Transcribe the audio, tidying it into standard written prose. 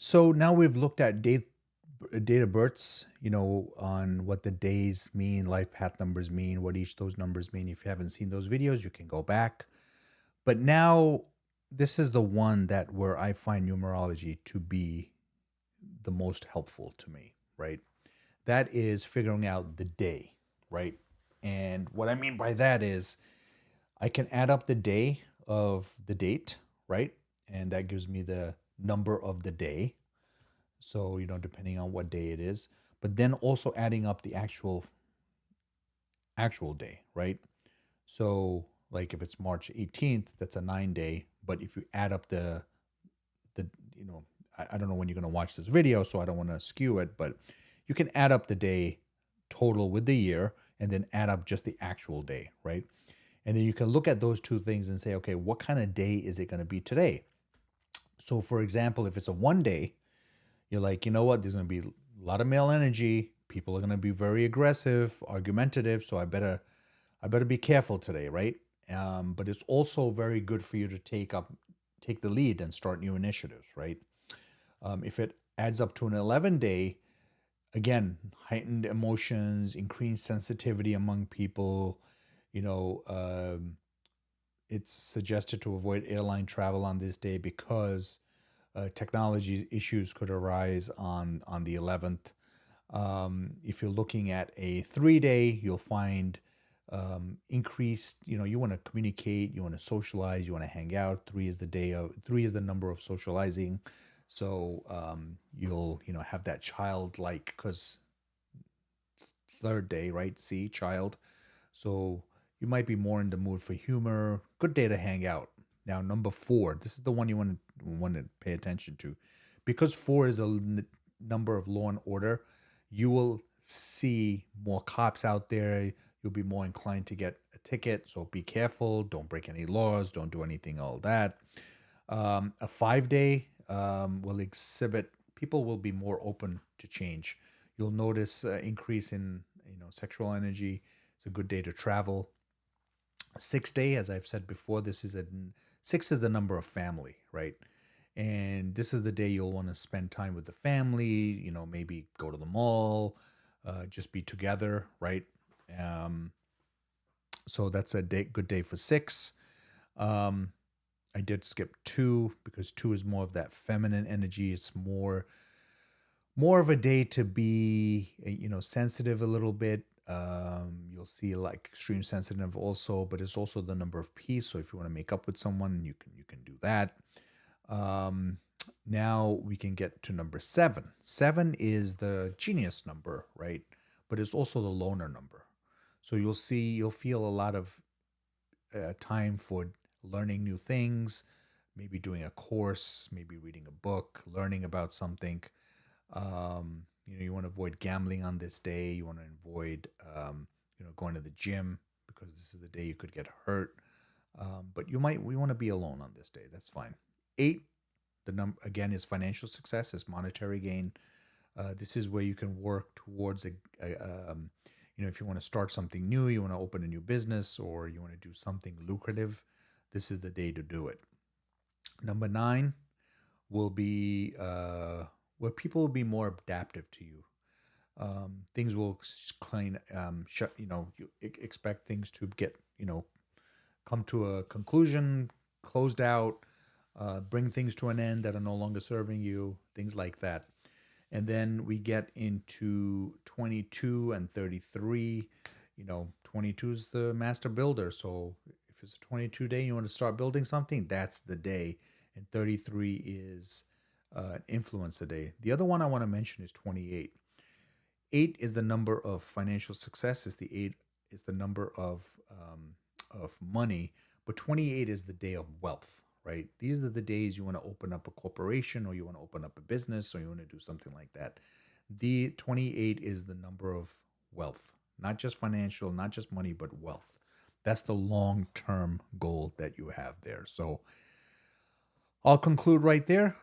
So now we've looked at date of births, on what the days mean, life path numbers mean, what each those numbers mean. If you haven't seen those videos, you can go back. But now this is the one that where I find numerology to be the most helpful to me, right? That is figuring out the day, right? And what I mean by that is I can add up the day of the date, right? And that gives me the number of the day. So, depending on what day it is, but then also adding up the actual day, right? So, like if it's March 18th, that's a 9 day, but if you add up the I don't know when you're going to watch this video, so I don't want to skew it, but you can add up the day total with the year and then add up just the actual day, right? And then you can look at those two things and say, okay, what kind of day is it going to be today? So, for example, if it's a 1 day, you're like, you know what? There's going to be a lot of male energy. People are going to be very aggressive, argumentative. So I better be careful today, right? But it's also very good for you to take the lead and start new initiatives, right? If it adds up to an 11 day, again, heightened emotions, increased sensitivity among people. You know, it's suggested to avoid airline travel on this day because technology issues could arise on the 11th. If you're looking at a 3 day, you'll find increased. You want to communicate, you want to socialize, you want to hang out. Three is the number of socializing. So you'll have that childlike, because third day, right? See, child. So you might be more in the mood for humor. Good day to hang out. Now, number four, this is the one you want to pay attention to, because four is a number of law and order. You will see more cops out there. You'll be more inclined to get a ticket. So be careful. Don't break any laws. Don't do anything all that. A 5 day will exhibit. People will be more open to change. You'll notice increase in sexual energy. It's a good day to travel. 6 day, as I've said before, six is the number of family, right? And this is the day you'll want to spend time with the family. Maybe go to the mall, just be together, right? Um, so that's a good day for six. Um, I did skip two because two is more of that feminine energy. It's more of a day to be sensitive a little bit. You'll see like extreme sensitive also, but it's also the number of peace. So if you want to make up with someone, you can do that. um, Now we can get to number seven. Seven is the genius number, right? But it's also the loner number. So you'll feel a lot of time for learning new things, maybe doing a course, maybe reading a book, learning about something. You want to avoid gambling on this day. You want to avoid, going to the gym, because this is the day you could get hurt. But we want to be alone on this day. That's fine. Eight, the number again is financial success, is monetary gain. This is where you can work towards if you want to start something new, you want to open a new business, or you want to do something lucrative. This is the day to do it. Number nine will be where people will be more adaptive to you. Things will clean, shut. You expect things to get, come to a conclusion, closed out, bring things to an end that are no longer serving you, things like that. And then we get into 22 and 33. 22 is the master builder. So if it's a 22 day, you want to start building something, that's the day. And 33 is influence a day. The other one I want to mention is 28. Eight is the number of financial success. Is the eight is the number of money, but 28 is the day of wealth. Right? These are the days you want to open up a corporation, or you want to open up a business, or you want to do something like that. The 28 is the number of wealth, not just financial, not just money, but wealth. That's the long term goal that you have there. So I'll conclude right there.